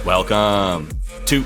Welcome to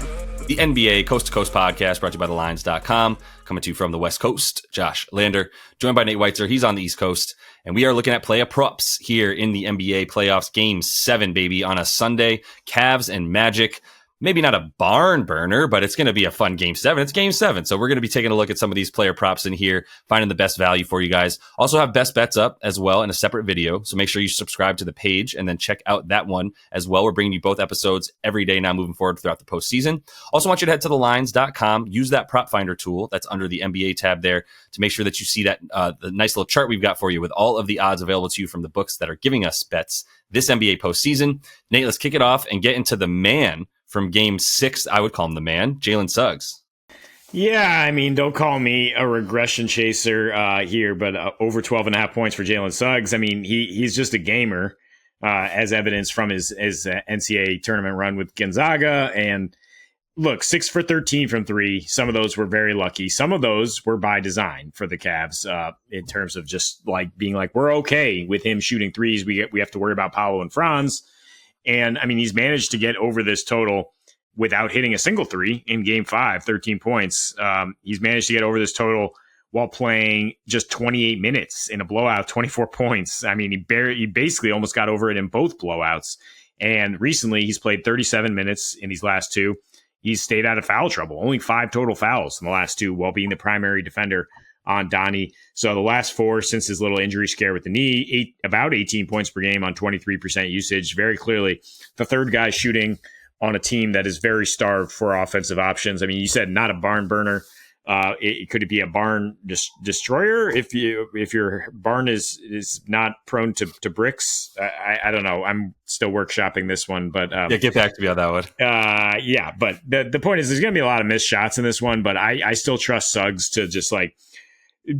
the NBA Coast to Coast podcast brought to you by thelines.com. Coming to you from the West Coast, Josh Lander, joined by Nate Weitzer. He's on the East Coast, and we are looking at play props here in the NBA playoffs. Game 7, baby, on a Sunday. Cavs and Magic. Maybe not a barn burner, but it's going to be a fun Game 7. It's Game 7, so we're going to be taking a look at some of these player props in here, finding the best value for you guys. Also have best bets up as well in a separate video, so make sure you subscribe to the page and then check out that one as well. We're bringing you both episodes every day now moving forward throughout the postseason. Also want you to head to thelines.com, use that prop finder tool that's under the NBA tab there to make sure that you see that the nice little chart we've got for you with all of the odds available to you from the books that are giving us bets this NBA postseason. Nate, let's kick it off and get into the man from Game 6. I would call him the man, Jalen Suggs. Yeah, I mean, don't call me a regression chaser here, but over 12.5 points for Jalen Suggs. I mean, he's just a gamer, as evidenced from his NCAA tournament run with Gonzaga. And look, 6 for 13 from three. Some of those were very lucky. Some of those were by design for the Cavs in terms of just like being like, we're okay with him shooting threes. We have to worry about Paolo and Franz. And I mean, he's managed to get over this total without hitting a single three in Game 5, 13 points. He's managed to get over this total while playing just 28 minutes in a blowout, 24 points. I mean, he basically almost got over it in both blowouts. And recently, he's played 37 minutes in these last two. He's stayed out of foul trouble, only 5 total fouls in the last two while being the primary defender on Donnie. So the last 4 since his little injury scare with the knee, about 18 points per game on 23% usage. Very clearly the third guy shooting on a team that is very starved for offensive options. I mean, you said not a barn burner. Could it be a barn destroyer if your barn is not prone to bricks? I don't know. I'm still workshopping this one, but Get back to me on that one. Yeah, but the point is there's going to be a lot of missed shots in this one, but I still trust Suggs to just like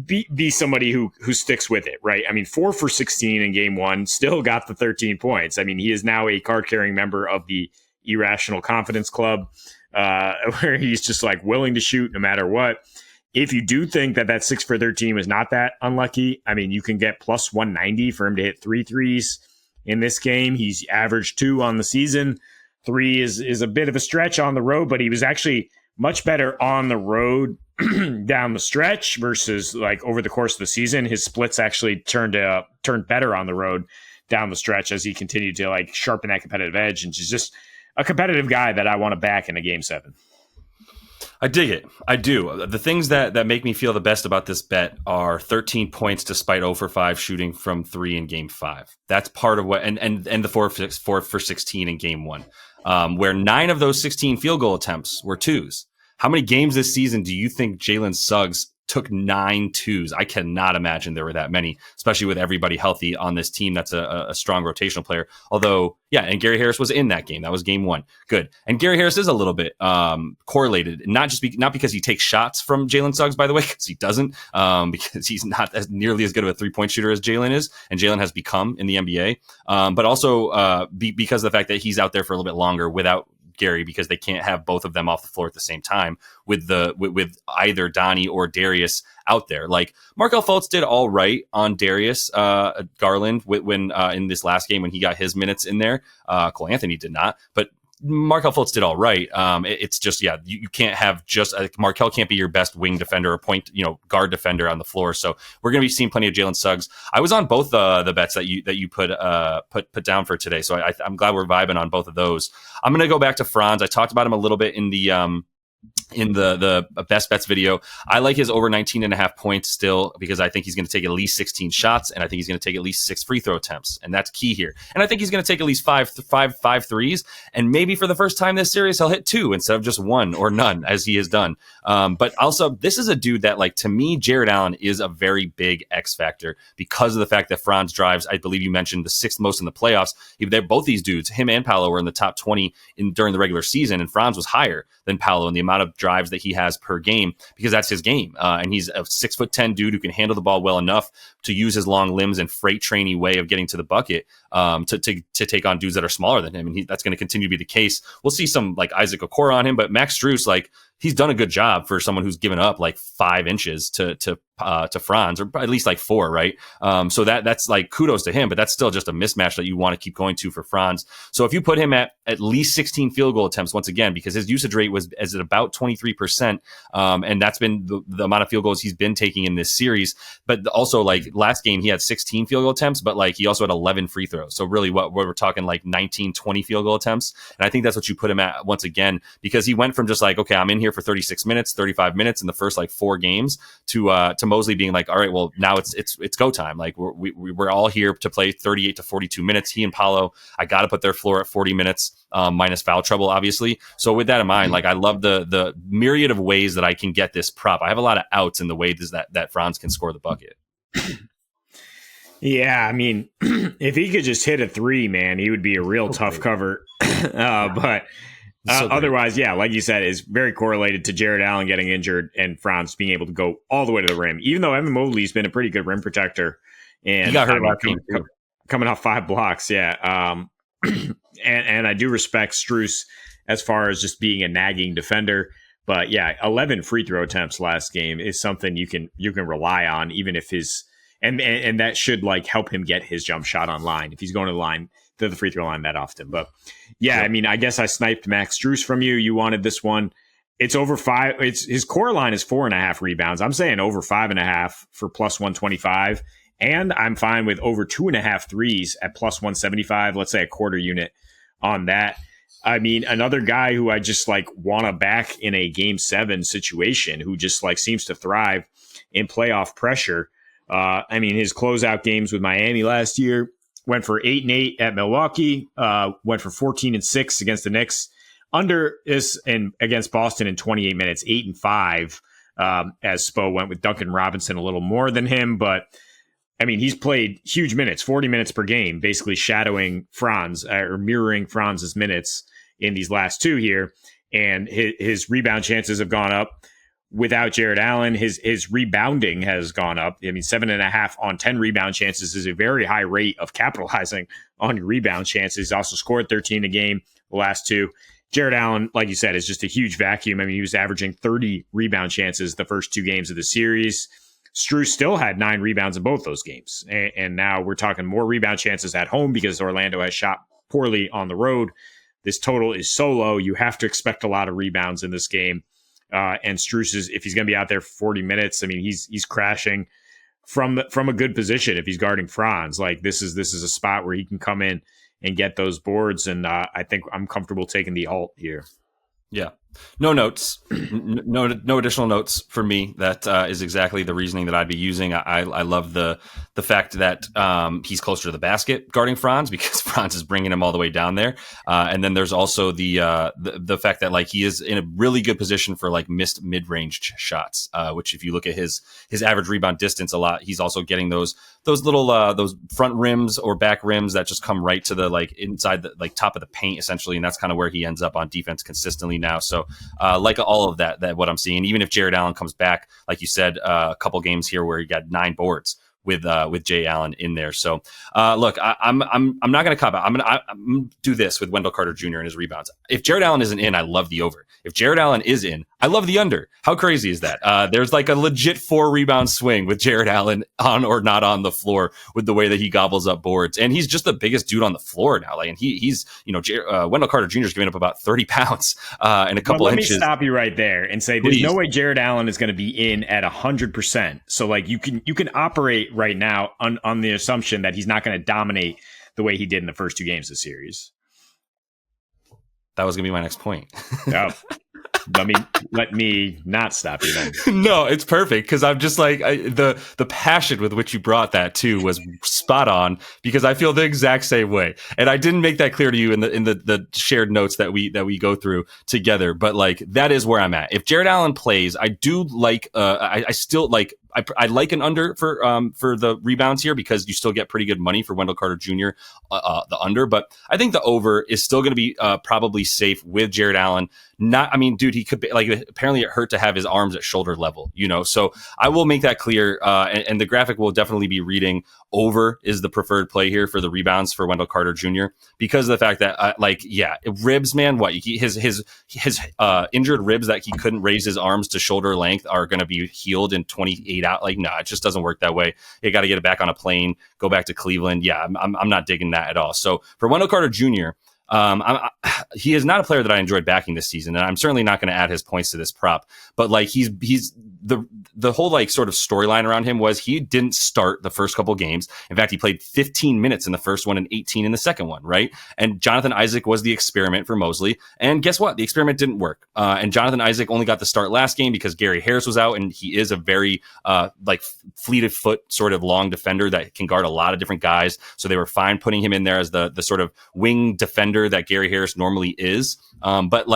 be somebody who sticks with it, right? I mean, 4 for 16 in Game 1, still got the 13 points. I mean, he is now a card-carrying member of the Irrational Confidence Club, where he's just like willing to shoot no matter what. If you do think that 6 for 13 was not that unlucky, I mean, you can get plus 190 for him to hit 3 threes in this game. He's averaged 2 on the season. 3 is a bit of a stretch on the road, but he was actually much better on the road down the stretch versus like over the course of the season. His splits actually turned better on the road down the stretch as he continued to like sharpen that competitive edge, and just a competitive guy that I want to back in a Game 7. I dig it. I do. The things that make me feel the best about this bet are 13 points despite 0 for 5 shooting from 3 in Game 5. That's part of what, and the 4 for 16 in Game 1, where 9 of those 16 field goal attempts were twos. How many games this season do you think Jalen Suggs took 9 twos? I cannot imagine there were that many, especially with everybody healthy on this team. That's a strong rotational player. Although, yeah, and Gary Harris was in that game. That was Game 1. Good. And Gary Harris is a little bit correlated, not because he takes shots from Jalen Suggs, by the way, because he doesn't, because he's not nearly as good of a three-point shooter as Jalen is, and Jalen has become in the NBA, but also because of the fact that he's out there for a little bit longer without Gary, because they can't have both of them off the floor at the same time with either Donnie or Darius out there. Like Markelle Fultz did all right on Darius Garland when in this last game when he got his minutes in there. Cole Anthony did not, but Markelle Fultz did all right. It's just, yeah, you can't have just Markelle can't be your best wing defender or point, guard defender on the floor. So we're going to be seeing plenty of Jalen Suggs. I was on both the bets that you put down for today. So I'm glad we're vibing on both of those. I'm going to go back to Franz. I talked about him a little bit in the best bets video. I like his over 19.5 points still, because I think he's going to take at least 16 shots, and I think he's going to take at least 6 free throw attempts, and that's key here. And I think he's going to take at least five threes, and maybe for the first time this series he'll hit 2 instead of just 1 or none, as he has done. But also, this is a dude that, like, to me, Jared Allen is a very big X factor because of the fact that Franz drives, I believe you mentioned, the 6th most in the playoffs. They're both these dudes, him and Paolo, were in the top 20 during the regular season, and Franz was higher than Paolo in the amount of drives that he has per game, because that's his game. And he's a 6'10" dude who can handle the ball well enough to use his long limbs and freight trainy way of getting to the bucket to take on dudes that are smaller than him. And that's going to continue to be the case. We'll see some like Isaac Okoro on him, but Max Strus, like, he's done a good job for someone who's given up like 5 inches to Franz, or at least like 4, right? So that's like kudos to him, but that's still just a mismatch that you want to keep going to for Franz. So if you put him at least 16 field goal attempts, once again, because his usage rate was at about 23%, and that's been the amount of field goals he's been taking in this series. But also, like last game, he had 16 field goal attempts, but like he also had 11 free throws. So really, what we're talking like 19, 20 field goal attempts, and I think that's what you put him at once again, because he went from just like, okay, I'm in here for 36 minutes, 35 minutes in the first like 4 games to Mosley being like, all right, well now it's go time. Like we're all here to play 38 to 42 minutes. He and Paolo, I got to put their floor at 40 minutes, minus foul trouble, obviously. So with that in mind, like I love the myriad of ways that I can get this prop. I have a lot of outs in the way that Franz can score the bucket. Yeah, I mean, if he could just hit a 3, man, he would be a real tough cover. But otherwise, yeah, like you said, is very correlated to Jared Allen getting injured and Franz being able to go all the way to the rim. Even though Evan Mobley's been a pretty good rim protector, and he got hurt last game coming off 5 blocks, yeah. And I do respect Strus as far as just being a nagging defender. But yeah, 11 free throw attempts last game is something you can rely on, even if his and that should like help him get his jump shot online if he's going to the free throw line that often. But yeah, I mean, I guess I sniped Max Strus from you. You wanted this one. It's over 5. It's his core line is 4.5 rebounds. I'm saying over 5.5 for plus 125. And I'm fine with over 2.5 threes at plus 175. Let's say a quarter unit on that. I mean, another guy who I just like want to back in a game 7 situation, who just like seems to thrive in playoff pressure. I mean, his closeout games with Miami last year went for 8-8 at Milwaukee, went for 14-6 against the Knicks. Under is and against Boston in 28 minutes, 8-5. As Spo went with Duncan Robinson a little more than him, but I mean, he's played huge minutes, 40 minutes per game, basically shadowing Franz or mirroring Franz's minutes in these last 2 here. And his rebound chances have gone up. Without Jared Allen, his rebounding has gone up. I mean, 7.5 on 10 rebound chances is a very high rate of capitalizing on your rebound chances. He's also scored 13 a game the last 2. Jared Allen, like you said, is just a huge vacuum. I mean, he was averaging 30 rebound chances the first 2 games of the series. Strus still had 9 rebounds in both those games. And now we're talking more rebound chances at home because Orlando has shot poorly on the road. This total is so low. You have to expect a lot of rebounds in this game. And Strus is, if he's going to be out there for 40 minutes, I mean, he's crashing from a good position. If he's guarding Franz, like this is a spot where he can come in and get those boards. And I think I'm comfortable taking the alt here. Yeah. No notes, no additional notes for me. That is exactly the reasoning that I'd be using. I love the fact that he's closer to the basket guarding Franz because Franz is bringing him all the way down there. And then there's also the fact that like he is in a really good position for like missed mid-range shots, which if you look at his average rebound distance a lot, he's also getting those little those front rims or back rims that just come right to the like inside the like top of the paint essentially, and that's kind of where he ends up on defense consistently now. So like all of that what I'm seeing, even if Jared Allen comes back, like you said, a couple games here where he got 9 boards with Jay Allen in there. So look, I'm not going to cop out. I'm going to do this with Wendell Carter Jr. and his rebounds. If Jared Allen isn't in, I love the over. If Jared Allen is in, I love the under. How crazy is that? There's like a legit 4 rebound swing with Jared Allen on or not on the floor with the way that he gobbles up boards. And he's just the biggest dude on the floor now. Like, and he's, Wendell Carter Jr. is giving up about 30 pounds and a couple inches. Let me stop you right there and say there's no way Jared Allen is going to be in at 100%. So like you can operate right now on the assumption that he's not going to dominate the way he did in the first 2 games of the series. That was going to be my next point. Oh. Let me not stop you then. No, it's perfect because I'm just like the passion with which you brought that too was spot on because I feel the exact same way, and I didn't make that clear to you in the shared notes that we go through together. But like that is where I'm at. If Jared Allen plays, I do like. I still like. I like an under for the rebounds here because you still get pretty good money for Wendell Carter Jr. The under, but I think the over is still going to be probably safe with Jared Allen Not, I mean, dude, he could be like, apparently it hurt to have his arms at shoulder level, so I will make that clear. And the graphic will definitely be reading over is the preferred play here for the rebounds for Wendell Carter Jr. because of the fact that, ribs, man, his injured ribs that he couldn't raise his arms to shoulder length are going to be healed in 28 out. Like, no, it just doesn't work that way. You got to get it back on a plane, go back to Cleveland. Yeah, I'm not digging that at all. So for Wendell Carter Jr., he is not a player that I enjoyed backing this season, and I'm certainly not going to add his points to this prop. But like he's the whole like sort of storyline around him was he didn't start the first couple games. In fact, he played 15 minutes in the first one and 18 in the second one, right? And Jonathan Isaac was the experiment for Mosley. And guess what? The experiment didn't work. And Jonathan Isaac only got the start last game because Gary Harris was out, and he is a very fleet of foot sort of long defender that can guard a lot of different guys. So they were fine putting him in there as the sort of wing defender that Gary Harris normally is. But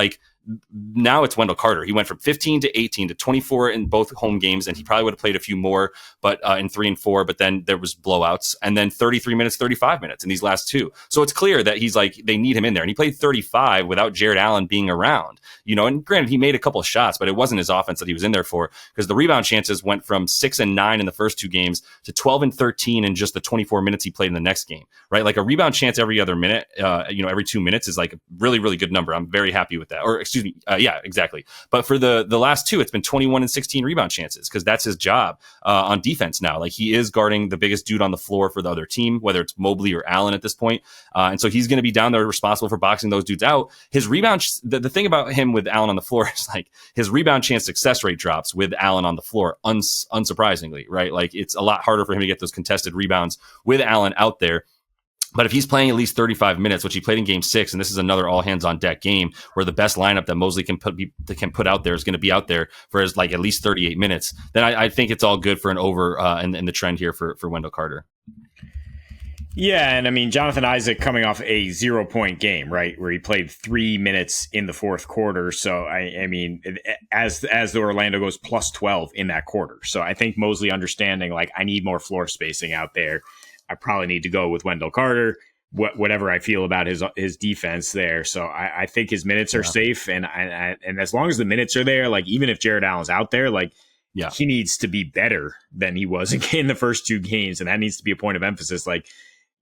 now it's Wendell Carter. He went from 15 to 18 to 24 in both home games, and he probably would have played a few more, but in 3 and 4. But then there was blowouts, and then 33 minutes, 35 minutes in these last two. So it's clear that he's they need him in there, and he played 35 without Jared Allen being around. And granted, he made a couple of shots, but it wasn't his offense that he was in there for, because the rebound chances went from 6 and 9 in the first two games to 12 and 13 in just the 24 minutes he played in the next game. Right, like a rebound chance every other minute, every 2 minutes is like a really, really good number. I'm very happy with that. Or excuse me, yeah, exactly. But for the last two, it's been 21 and 16 rebound chances because that's his job on defense now. Like he is guarding the biggest dude on the floor for the other team, whether it's Mobley or Allen at this point. And so he's going to be down there responsible for boxing those dudes out. His rebound, the thing about him with Allen on the floor is like his rebound chance success rate drops with Allen on the floor, unsurprisingly, right? Like it's a lot harder for him to get those contested rebounds with Allen out there. But if he's playing at least 35 minutes, which he played in game 6, and this is another all hands on deck game where the best lineup that Mosley can put out there is going to be out there for his at least 38 minutes, then I think it's all good for an over in the trend here for Wendell Carter. Yeah, and I mean, Jonathan Isaac coming off a 0-point game, right, where he played 3 minutes in the fourth quarter. So, I mean, as the Orlando goes plus 12 in that quarter. So I think Mosley understanding, I need more floor spacing out there. I probably need to go with Wendell Carter, whatever I feel about his defense there. So I think his minutes are safe. And as long as the minutes are there, even if Jared Allen's out there, he needs to be better than he was in the first two games. And that needs to be a point of emphasis.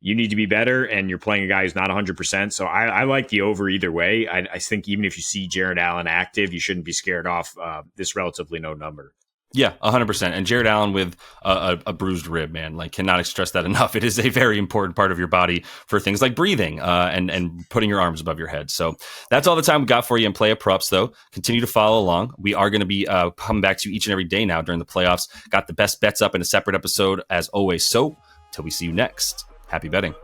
You need to be better, and you're playing a guy who's not 100%. So I like the over either way. I think even if you see Jared Allen active, you shouldn't be scared off this relatively low number. Yeah, 100%. And Jared Allen with a bruised rib, man, cannot stress that enough. It is a very important part of your body for things like breathing and putting your arms above your head. So that's all the time we got for you in Play Up Props, though. Continue to follow along. We are going to be coming back to you each and every day now during the playoffs. Got the best bets up in a separate episode, as always. So till we see you next, happy betting.